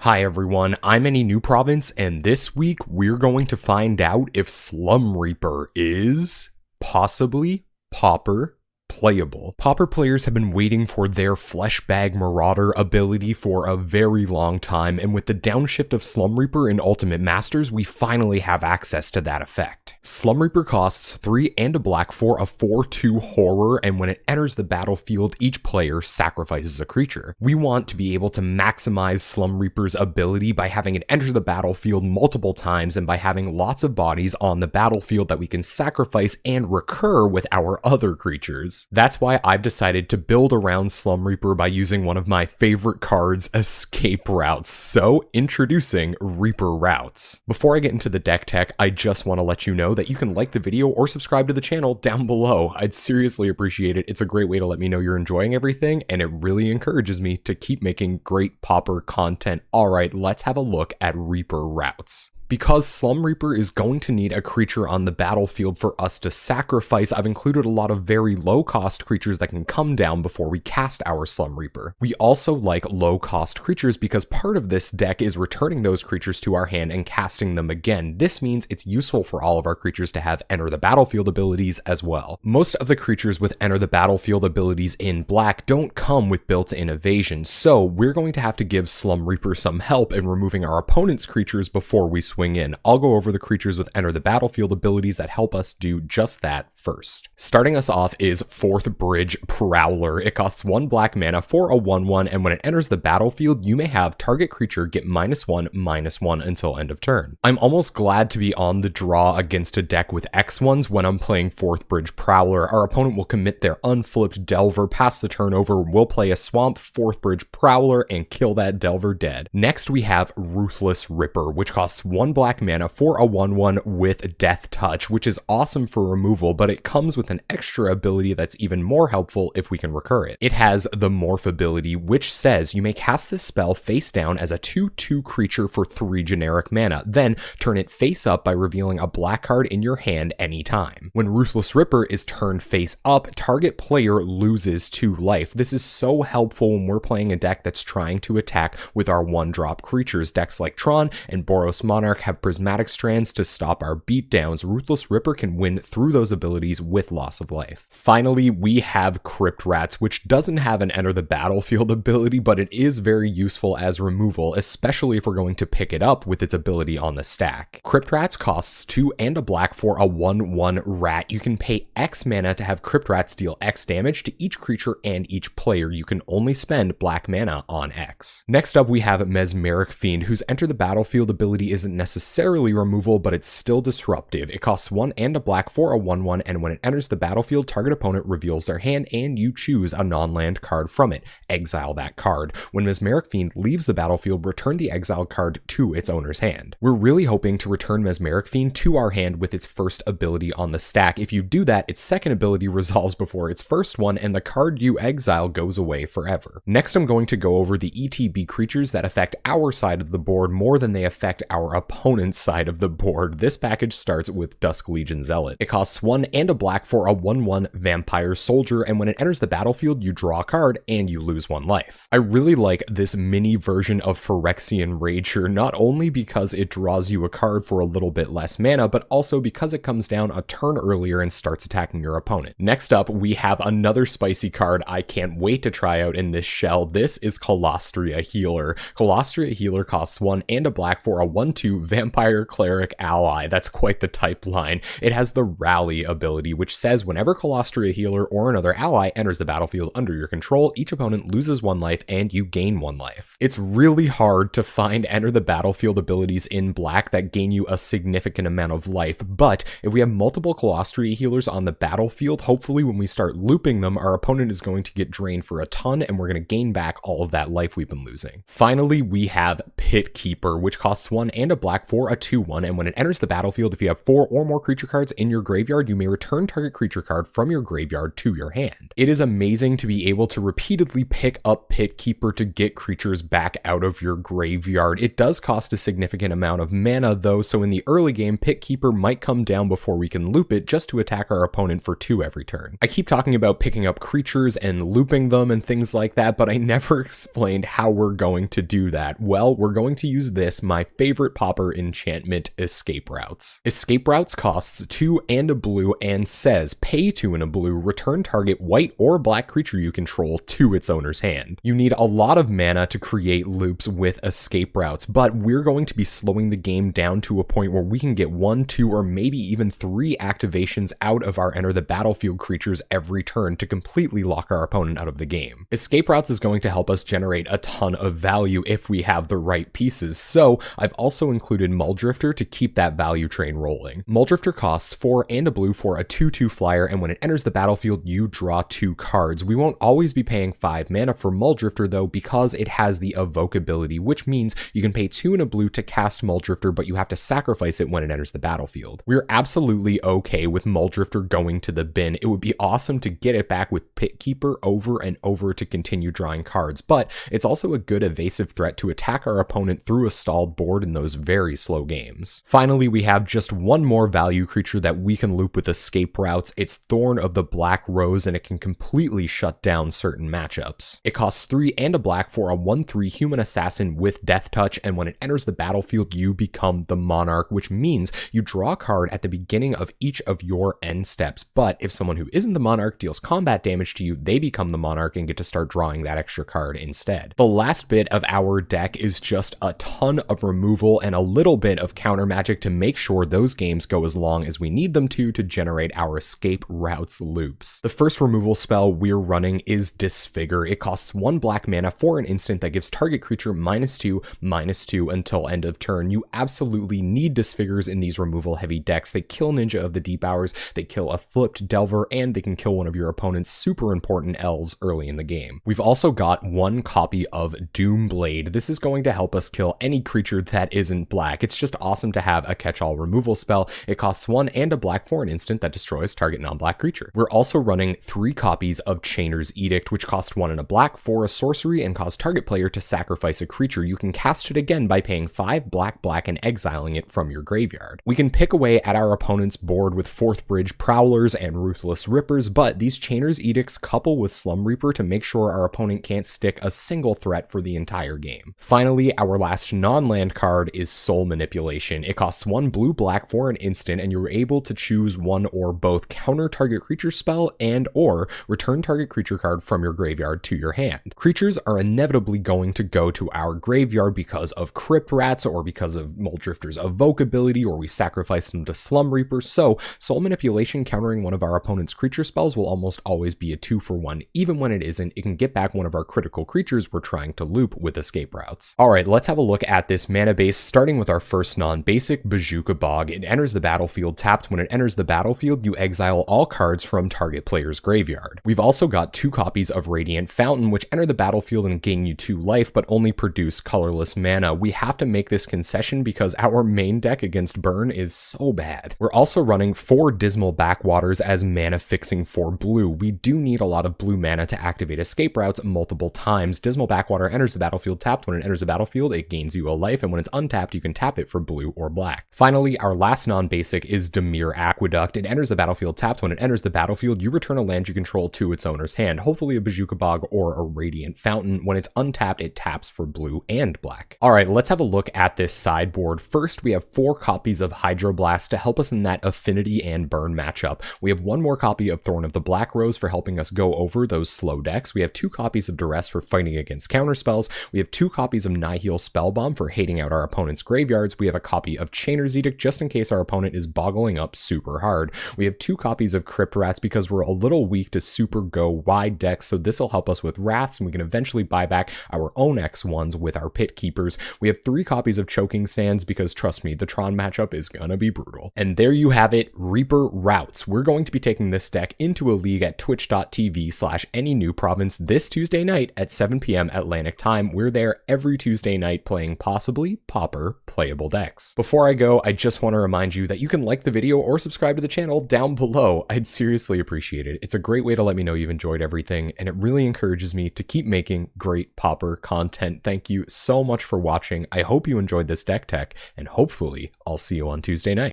Hi everyone, I'm Any New Province, and this week we're going to find out if Slum Reaper is possibly Pauper playable. Pauper players have been waiting for their Flesh Bag Marauder ability for a very long time, and with the downshift of Slum Reaper in Ultimate Masters, we finally have access to that effect. Slum Reaper costs 3 and a black for a 4/2 horror, and when it enters the battlefield, each player sacrifices a creature. We want to be able to maximize Slum Reaper's ability by having it enter the battlefield multiple times and by having lots of bodies on the battlefield that we can sacrifice and recur with our other creatures. That's why I've decided to build around Slum Reaper by using one of my favorite cards, Escape Routes. So, introducing Reaper Routes. Before I get into the deck tech, I just want to let you know that you can like the video or subscribe to the channel down below. I'd seriously appreciate it. It's a great way to let me know you're enjoying everything, and it really encourages me to keep making great Pauper content. Alright, let's have a look at Reaper Routes. Because Slum Reaper is going to need a creature on the battlefield for us to sacrifice, I've included a lot of very low-cost creatures that can come down before we cast our Slum Reaper. We also like low-cost creatures because part of this deck is returning those creatures to our hand and casting them again. This means it's useful for all of our creatures to have Enter the Battlefield abilities as well. Most of the creatures with Enter the Battlefield abilities in black don't come with built-in evasion, so we're going to have to give Slum Reaper some help in removing our opponent's creatures before we swing in. I'll go over the creatures with Enter the Battlefield abilities that help us do just that first. Starting us off is 4th Bridge Prowler. It costs 1 black mana for a 1/1, and when it enters the battlefield, you may have target creature get -1/-1 until end of turn. I'm almost glad to be on the draw against a deck with X1s when I'm playing 4th Bridge Prowler. Our opponent will commit their unflipped Delver, pass the turn over, we'll play a Swamp 4th Bridge Prowler and kill that Delver dead. Next we have Ruthless Ripper, which costs 1 black mana for a 1/1 with Death Touch, which is awesome for removal, but it comes with an extra ability that's even more helpful if we can recur it. It has the Morph ability, which says you may cast this spell face down as a 2/2 creature for 3 generic mana, then turn it face up by revealing a black card in your hand anytime. When Ruthless Ripper is turned face up, target player loses 2 life. This is so helpful when we're playing a deck that's trying to attack with our 1-drop creatures. Decks like Tron and Boros Monarch have Prismatic Strands to stop our beatdowns. Ruthless Ripper can win through those abilities with loss of life. Finally, we have Crypt Rats, which doesn't have an Enter the Battlefield ability, but it is very useful as removal, especially if we're going to pick it up with its ability on the stack. Crypt Rats costs 2 and a black for a 1/1 rat. You can pay X mana to have Crypt Rats deal X damage to each creature and each player. You can only spend black mana on X. Next up, we have Mesmeric Fiend, whose Enter the Battlefield ability isn't necessarily removal, but it's still disruptive. It costs 1 and a black for a 1/1, and when it enters the battlefield, target opponent reveals their hand and you choose a non-land card from it. Exile that card. When Mesmeric Fiend leaves the battlefield, return the exiled card to its owner's hand. We're really hoping to return Mesmeric Fiend to our hand with its first ability on the stack. If you do that, its second ability resolves before its first one, and the card you exile goes away forever. Next, I'm going to go over the ETB creatures that affect our side of the board more than they affect our opponent's side of the board. This package starts with Dusk Legion Zealot. It costs 1 and a black for a 1/1 Vampire Soldier, and when it enters the battlefield, you draw a card and you lose 1 life. I really like this mini version of Phyrexian Rager, not only because it draws you a card for a little bit less mana, but also because it comes down a turn earlier and starts attacking your opponent. Next up, we have another spicy card I can't wait to try out in this shell. This is Colostria Healer. Colostria Healer costs 1 and a black for a 1/2 Vampire Cleric Ally. That's quite the type line. It has the Rally ability, which says whenever Colostria Healer or another ally enters the battlefield under your control, each opponent loses 1 life and you gain 1 life. It's really hard to find Enter the Battlefield abilities in black that gain you a significant amount of life, but if we have multiple Colostria Healers on the battlefield, hopefully when we start looping them, our opponent is going to get drained for a ton and we're going to gain back all of that life we've been losing. Finally, we have Pit Keeper, which costs 1 and a black black for a 2/1, and when it enters the battlefield, if you have 4 or more creature cards in your graveyard, you may return target creature card from your graveyard to your hand. It is amazing to be able to repeatedly pick up Pit Keeper to get creatures back out of your graveyard. It does cost a significant amount of mana though, so in the early game, Pit Keeper might come down before we can loop it just to attack our opponent for 2 every turn. I keep talking about picking up creatures and looping them and things like that, but I never explained how we're going to do that. Well, we're going to use this, my favorite Pauper enchantment, Escape Routes. Escape Routes costs 2 and a blue and says pay 2 and a blue, return target white or black creature you control to its owner's hand. You need a lot of mana to create loops with Escape Routes, but we're going to be slowing the game down to a point where we can get 1, 2, or maybe even 3 activations out of our enter the battlefield creatures every turn to completely lock our opponent out of the game. Escape Routes is going to help us generate a ton of value if we have the right pieces, so I've also included Muldrifter to keep that value train rolling. Muldrifter costs 4 and a blue for a 2/2 flyer, and when it enters the battlefield, you draw 2 cards. We won't always be paying 5 mana for Muldrifter though, because it has the evoke ability, which means you can pay 2 and a blue to cast Muldrifter, but you have to sacrifice it when it enters the battlefield. We're absolutely okay with Muldrifter going to the bin. It would be awesome to get it back with Pit Keeper over and over to continue drawing cards, but it's also a good evasive threat to attack our opponent through a stalled board in those very slow games. Finally, we have just one more value creature that we can loop with Escape Routes. It's Thorn of the Black Rose, and it can completely shut down certain matchups. It costs 3 and a black for a 1/3 human assassin with Death Touch, and when it enters the battlefield, you become the Monarch, which means you draw a card at the beginning of each of your end steps, but if someone who isn't the Monarch deals combat damage to you, they become the Monarch and get to start drawing that extra card instead. The last bit of our deck is just a ton of removal and a little bit of counter magic to make sure those games go as long as we need them to generate our Escape Routes loops. The first removal spell we're running is Disfigure. It costs 1 black mana for an instant that gives target creature -2/-2 until end of turn. You absolutely need Disfigures in these removal heavy decks. They kill Ninja of the Deep Hours, they kill a flipped Delver, and they can kill one of your opponent's super important elves early in the game. We've also got 1 copy of Doomblade. This is going to help us kill any creature that isn't black. It's just awesome to have a catch-all removal spell. It costs 1 and a black for an instant that destroys target non-black creature. We're also running 3 copies of Chainer's Edict, which cost 1 and a black for a sorcery and cause target player to sacrifice a creature. You can cast it again by paying 5 black and exiling it from your graveyard. We can pick away at our opponent's board with 4th Bridge Prowlers and Ruthless Rippers, but these Chainer's Edicts couple with Slum Reaper to make sure our opponent can't stick a single threat for the entire game. Finally, our last non-land card is Soul Manipulation. It costs 1 blue-black for an instant, and you're able to choose one or both counter target creature spell and or return target creature card from your graveyard to your hand. Creatures are inevitably going to go to our graveyard because of Crypt Rats or because of Muldrifter's evoke ability, or we sacrifice them to Slum Reaper, so Soul Manipulation countering one of our opponent's creature spells will almost always be a 2-for-1. Even when it isn't, it can get back one of our critical creatures we're trying to loop with Escape Routes. Alright, let's have a look at this mana base, starting with our first non-basic, Bojuka Bog. It enters the battlefield tapped. When it enters the battlefield, you exile all cards from target player's graveyard. We've also got 2 copies of Radiant Fountain, which enter the battlefield and gain you 2 life, but only produce colorless mana. We have to make this concession because our main deck against burn is so bad. We're also running 4 Dismal Backwaters as mana fixing for blue. We do need a lot of blue mana to activate Escape Routes multiple times. Dismal Backwater enters the battlefield tapped. When it enters the battlefield, it gains you a life, and when it's untapped, you can tap it for blue or black. Finally, our last non-basic is Dimir Aqueduct. It enters the battlefield tapped. When it enters the battlefield, you return a land you control to its owner's hand, hopefully a Bojuka Bog or a Radiant Fountain. When it's untapped, it taps for blue and black. Alright, let's have a look at this sideboard. First, we have 4 copies of Hydroblast to help us in that affinity and burn matchup. We have 1 more copy of Thorn of the Black Rose for helping us go over those slow decks. We have 2 copies of Duress for fighting against counterspells. We have 2 copies of Nihil Spellbomb for hating out our opponent's graveyards. We have a copy of Chainer's Edict just in case our opponent is boggling up super hard. We have 2 copies of Crypt Rats because we're a little weak to super go wide decks, so this will help us with Wraths, and we can eventually buy back our own X1s with our Pit Keepers. We have 3 copies of Choking Sands because, trust me, the Tron matchup is gonna be brutal. And there you have it, Reaper Routes. We're going to be taking this deck into a league at twitch.tv/AnyNewProvince this Tuesday night at 7 p.m. Atlantic time. We're there every Tuesday night playing possibly Pauper playable decks. Before I go, I just want to remind you that you can like the video or subscribe to the channel down below. I'd seriously appreciate it. It's a great way to let me know you've enjoyed everything, and it really encourages me to keep making great Pauper content. Thank you so much for watching. I hope you enjoyed this deck tech, and hopefully I'll see you on Tuesday night.